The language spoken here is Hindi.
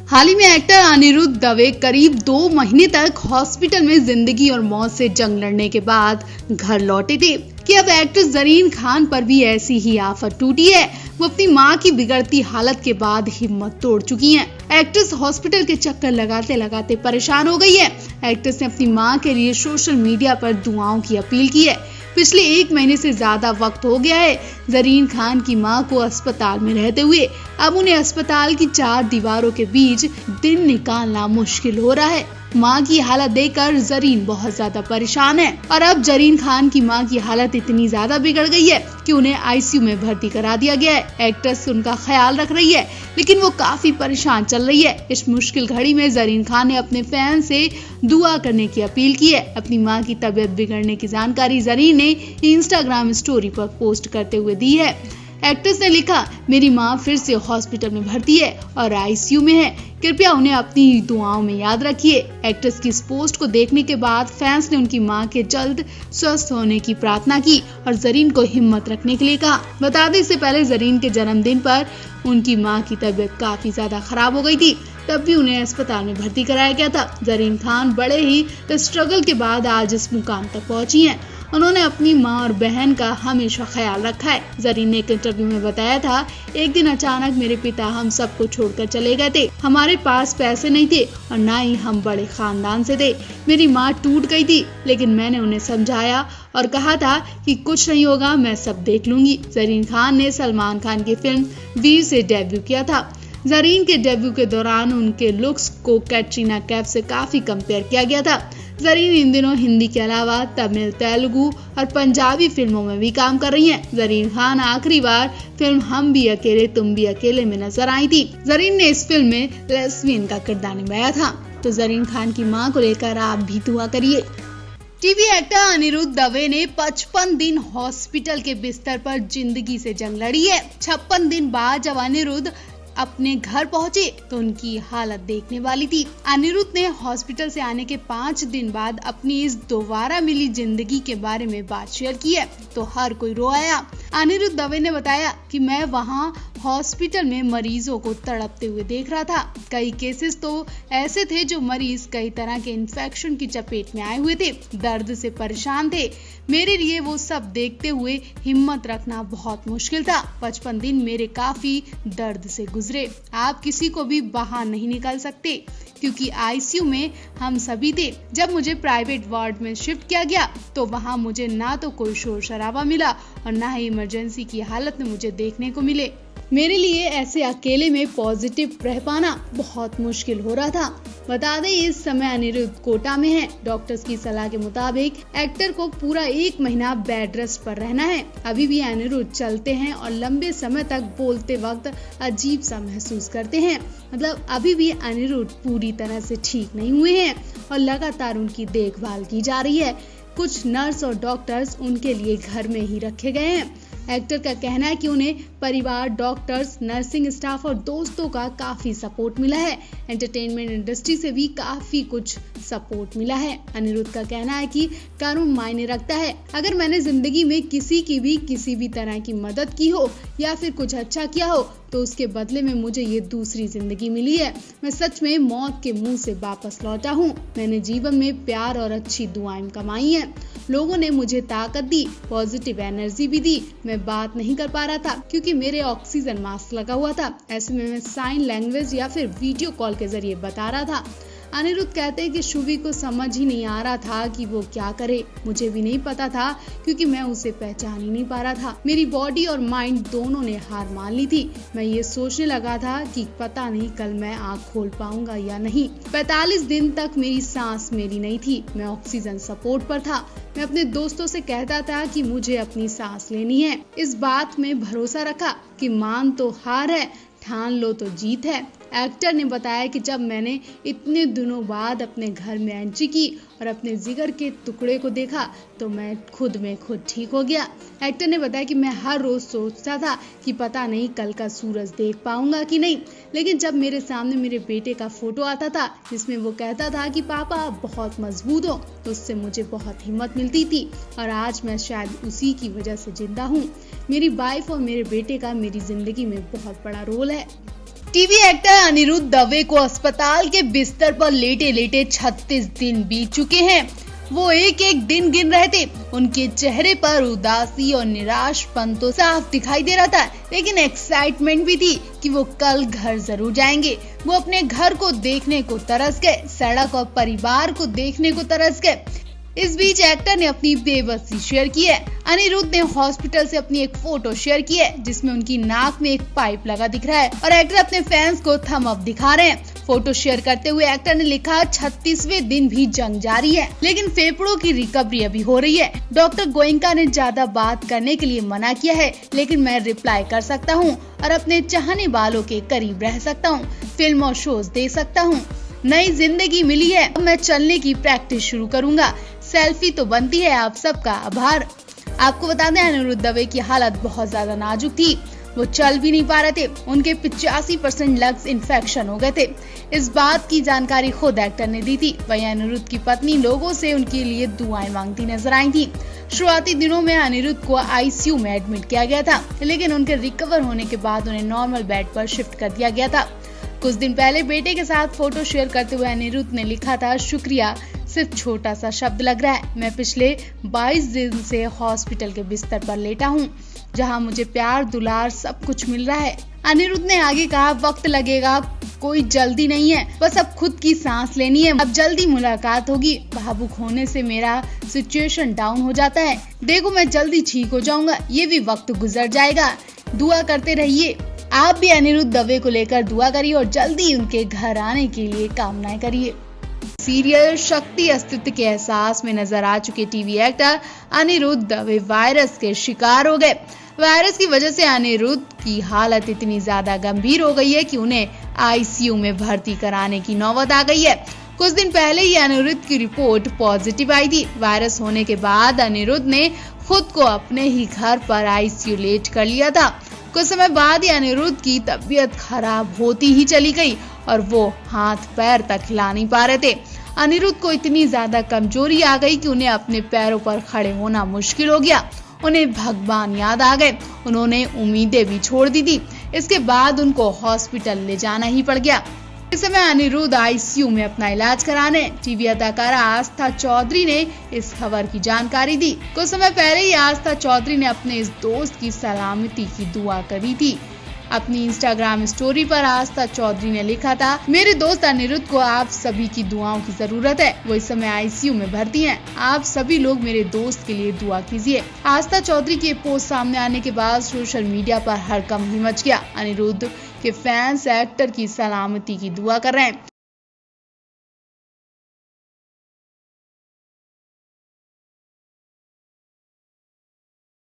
हाल ही में एक्टर अनिरुद्ध दवे करीब 2 महीने तक हॉस्पिटल में जिंदगी और मौत से जंग लड़ने के बाद घर लौटे थे कि अब एक्ट्रेस ज़रीन खान पर भी ऐसी ही आफत टूटी है। वो अपनी मां की बिगड़ती हालत के बाद हिम्मत तोड़ चुकी हैं। एक्ट्रेस हॉस्पिटल के चक्कर लगाते लगाते परेशान हो गई है। एक्ट्रेस ने अपनी मां के लिए सोशल मीडिया पर दुआओं की अपील की है। पिछले 1 महीने से ज्यादा वक्त हो गया है ज़रीन खान की मां को अस्पताल में रहते हुए। अब उन्हें अस्पताल की 4 दीवारों के बीच दिन निकालना मुश्किल हो रहा है। मां की हालत देखकर ज़रीन बहुत ज्यादा परेशान है और अब ज़रीन खान की मां की हालत इतनी ज्यादा बिगड़ गई है कि उन्हें आईसीयू में भर्ती करा दिया गया है। एक्ट्रेस उनका ख्याल रख रही है, लेकिन वो काफी परेशान चल रही है। इस मुश्किल घड़ी में ज़रीन खान ने अपने फैन से दुआ करने की अपील की है। अपनी मां की तबीयत बिगड़ने की जानकारी ज़रीन ने इंस्टाग्राम स्टोरी पर पोस्ट करते हुए दी है। एक्ट्रेस ने लिखा, मेरी मां फिर से हॉस्पिटल में भर्ती है और आईसीयू में है, कृपया उन्हें अपनी दुआओं में याद रखिए। एक्ट्रेस की इस पोस्ट को देखने के बाद फैंस ने उनकी मां के जल्द स्वस्थ होने की प्रार्थना की और ज़रीन को हिम्मत रखने के लिए कहा। बता दें, इससे पहले ज़रीन के जन्मदिन पर उनकी मां की तबीयत काफी ज्यादा खराब हो गई थी, तब भी उन्हें अस्पताल में भर्ती कराया गया था। ज़रीन खान बड़े ही स्ट्रगल के बाद आज इस मुकाम तक पहुंची हैं। उन्होंने अपनी मां और बहन का हमेशा ख्याल रखा है। ज़रीन ने एक इंटरव्यू में बताया था, एक दिन अचानक मेरे पिता हम सबको छोड़कर चले गए थे। हमारे पास पैसे नहीं थे और ना ही हम बड़े खानदान से थे। मेरी मां टूट गई थी, लेकिन मैंने उन्हें समझाया और कहा था कि कुछ नहीं होगा, मैं सब देख लूंगी। ज़रीन खान ने सलमान खान की फिल्म वीर से डेब्यू किया था। ज़रीन के डेब्यू के दौरान उनके लुक्स को कैटरीना कैफ से काफी कंपेयर किया गया था। ज़रीन इन दिनों हिंदी के अलावा तमिल, तेलुगु और पंजाबी फिल्मों में भी काम कर रही हैं। ज़रीन खान आखिरी बार फिल्म हम भी अकेले तुम भी अकेले में नजर आई थी। ज़रीन ने इस फिल्म में लेस्बियन का किरदार निभाया था। तो ज़रीन खान की मां को लेकर आप भी दुआ करिए। टीवी एक्टर अनिरुद्ध दवे ने 55 दिन हॉस्पिटल के बिस्तर पर जिंदगी से जंग लड़ी है। 56 दिन बाद जब अनिरुद्ध अपने घर पहुंचे तो उनकी हालत देखने वाली थी। अनिरुद्ध ने हॉस्पिटल से आने के 5 दिन बाद अपनी इस दोबारा मिली जिंदगी के बारे में बात शेयर की है तो हर कोई रो आया। अनिरुद्ध दवे ने बताया कि मैं वहां हॉस्पिटल में मरीजों को तड़पते हुए देख रहा था। कई केसेस तो ऐसे थे जो मरीज कई तरह के इन्फेक्शन की चपेट में आए हुए थे, दर्द से परेशान थे। मेरे लिए वो सब देखते हुए हिम्मत रखना बहुत मुश्किल था। 55 दिन मेरे काफी दर्द से गुजरे। आप किसी को भी बाहर नहीं निकल सकते क्योंकि आईसीयू में हम सभी थे। जब मुझे प्राइवेट वार्ड में शिफ्ट किया गया तो वहां मुझे ना तो कोई शोर शराबा मिला और ना ही इमरजेंसी की हालत में मुझे देखने को मिले। मेरे लिए ऐसे अकेले में पॉजिटिव रह पाना बहुत मुश्किल हो रहा था। बता दें, इस समय अनिरुद्ध कोटा में है। डॉक्टर्स की सलाह के मुताबिक एक्टर को पूरा 1 महीना बेड रेस्ट पर रहना है। अभी भी अनिरुद्ध चलते हैं और लंबे समय तक बोलते वक्त अजीब सा महसूस करते हैं। मतलब अभी भी अनिरुद्ध पूरी तरह से ठीक नहीं हुए हैं और लगातार उनकी देखभाल की जा रही है। कुछ नर्स और डॉक्टर्स उनके लिए घर में ही रखे गए हैं। एक्टर का कहना है कि उन्हें परिवार, डॉक्टर्स, नर्सिंग स्टाफ और दोस्तों का काफी सपोर्ट मिला है। एंटरटेनमेंट इंडस्ट्री से भी काफी कुछ सपोर्ट मिला है। अनिरुद्ध का कहना है कि कर्म मायने रखता है। अगर मैंने जिंदगी में किसी की भी किसी भी तरह की मदद की हो या फिर कुछ अच्छा किया हो तो उसके बदले में मुझे ये दूसरी जिंदगी मिली है। मैं सच में मौत के मुंह से वापस लौटा हूँ। मैंने जीवन में प्यार और अच्छी दुआएं कमाई हैं। लोगों ने मुझे ताकत दी, पॉजिटिव एनर्जी भी दी। मैं बात नहीं कर पा रहा था क्योंकि मेरे ऑक्सीजन मास्क लगा हुआ था। ऐसे में मैं साइन लैंग्वेज या फिर वीडियो कॉल के जरिए बता रहा था। अनिरुद्ध कहते हैं कि शुभी को समझ ही नहीं आ रहा था कि वो क्या करे। मुझे भी नहीं पता था क्योंकि मैं उसे पहचान ही नहीं पा रहा था। मेरी बॉडी और माइंड दोनों ने हार मान ली थी। मैं ये सोचने लगा था कि पता नहीं कल मैं आँख खोल पाऊंगा या नहीं। 45 दिन तक मेरी सांस मेरी नहीं थी। मैं ऑक्सीजन सपोर्ट पर था। मैं अपने दोस्तों से कहता था कि मुझे अपनी सांस लेनी है। इस बात में भरोसा रखा कि मान तो हार है, ठान लो तो जीत है। एक्टर ने बताया कि जब मैंने इतने दिनों बाद अपने घर में एंट्री की और अपने जिगर के टुकड़े को देखा तो मैं खुद में खुद ठीक हो गया। एक्टर ने बताया कि मैं हर रोज सोचता था कि पता नहीं कल का सूरज देख पाऊंगा कि नहीं, लेकिन जब मेरे सामने मेरे बेटे का फोटो आता था जिसमें वो कहता था कि पापा आप बहुत मजबूत हो, तो उससे मुझे बहुत हिम्मत मिलती थी और आज मैं शायद उसी की वजह से जिंदा हूँ। मेरी वाइफ और मेरे बेटे का मेरी जिंदगी में बहुत बड़ा रोल है। टीवी एक्टर अनिरुद्ध दवे को अस्पताल के बिस्तर पर लेटे लेटे 36 दिन बीत चुके हैं। वो एक एक दिन गिन रहे थे। उनके चेहरे पर उदासी और निराशपन तो साफ दिखाई दे रहा था, लेकिन एक्साइटमेंट भी थी कि वो कल घर जरूर जाएंगे। वो अपने घर को देखने को तरस गए, सड़क और परिवार को देखने को तरस गए। इस बीच एक्टर ने अपनी बेबसी शेयर की है। अनिरुद्ध ने हॉस्पिटल से अपनी एक फोटो शेयर की है, जिसमें उनकी नाक में एक पाइप लगा दिख रहा है और एक्टर अपने फैंस को थम अप दिखा रहे हैं। फोटो शेयर करते हुए एक्टर ने लिखा, 36वें दिन भी जंग जारी है, लेकिन फेफड़ों की रिकवरी अभी हो रही है। डॉक्टर गोयनका ने ज्यादा बात करने के लिए मना किया है, लेकिन मैं रिप्लाई कर सकता हूँ और अपने चाहने वालों के करीब रह सकता हूँ, फिल्म और शोज दे सकता हूँ। नई जिंदगी मिली है, अब मैं चलने की प्रैक्टिस शुरू करूंगा। सेल्फी तो बनती है, आप सबका आभार। आपको बता दें, अनिरुद्ध दवे की हालत बहुत ज्यादा नाजुक थी। वो चल भी नहीं पा रहे थे। उनके 85% लंग्स इन्फेक्शन हो गए थे। इस बात की जानकारी खुद एक्टर ने दी थी। वहीं अनिरुद्ध की पत्नी लोगों से उनके लिए दुआएं मांगती नजर आई थी। शुरुआती दिनों में अनिरुद्ध को आईसीयू में एडमिट किया गया था, लेकिन उनके रिकवर होने के बाद उन्हें नॉर्मल बेड पर शिफ्ट कर दिया गया था। कुछ दिन पहले बेटे के साथ फोटो शेयर करते हुए अनिरुद्ध ने लिखा था, शुक्रिया, सिर्फ छोटा सा शब्द लग रहा है। मैं पिछले 22 दिन से हॉस्पिटल के बिस्तर पर लेटा हूँ, जहाँ मुझे प्यार दुलार सब कुछ मिल रहा है। अनिरुद्ध ने आगे कहा, वक्त लगेगा, कोई जल्दी नहीं है, बस अब खुद की सांस लेनी है। अब जल्दी मुलाकात होगी। भावुक होने से मेरा सिचुएशन डाउन हो जाता है। देखो, मैं जल्दी ठीक हो जाऊंगा, ये भी वक्त गुजर जाएगा। दुआ करते रहिए। आप भी अनिरुद्ध दवे को लेकर दुआ करिए और जल्दी उनके घर आने के लिए कामनाएं करिए। सीरियल शक्ति अस्तित्व के एहसास में नजर आ चुके TV actor Anirudh Dave virus के शिकार हो गए। वायरस की वजह से अनिरुद्ध की हालत इतनी ज्यादा गंभीर हो गई है कि उन्हें आईसीयू में भर्ती कराने की नौबत आ गई है। कुछ दिन पहले ही अनिरुद्ध की रिपोर्ट पॉजिटिव आई थी। वायरस होने के बाद अनिरुद्ध ने खुद को अपने ही घर पर आईसीयू लेट कर लिया था। कुछ समय बाद ही अनिरुद्ध की तबीयत खराब होती ही चली गई और वो हाथ पैर तक हिला नहीं पा रहे थे। अनिरुद्ध को इतनी ज्यादा कमजोरी आ गई कि उन्हें अपने पैरों पर खड़े होना मुश्किल हो गया। उन्हें भगवान याद आ गए। उन्होंने उम्मीदें भी छोड़ दी थी। इसके बाद उनको हॉस्पिटल ले जाना ही पड़ गया। इस समय अनिरुद्ध आईसीयू में अपना इलाज कराने टीवी अदाकारा आस्था चौधरी ने इस खबर की जानकारी दी। कुछ समय पहले ही आस्था चौधरी ने अपने इस दोस्त की सलामती की दुआ करी थी। अपनी इंस्टाग्राम स्टोरी पर आस्था चौधरी ने लिखा था, मेरे दोस्त अनिरुद्ध को आप सभी की दुआओं की जरूरत है। वो इस समय आईसीयू में भर्ती हैं। आप सभी लोग मेरे दोस्त के लिए दुआ कीजिए। आस्था चौधरी की पोस्ट सामने आने के बाद सोशल मीडिया पर हड़कंप भी मच गया। अनिरुद्ध के फैंस एक्टर की सलामती की दुआ कर रहे हैं।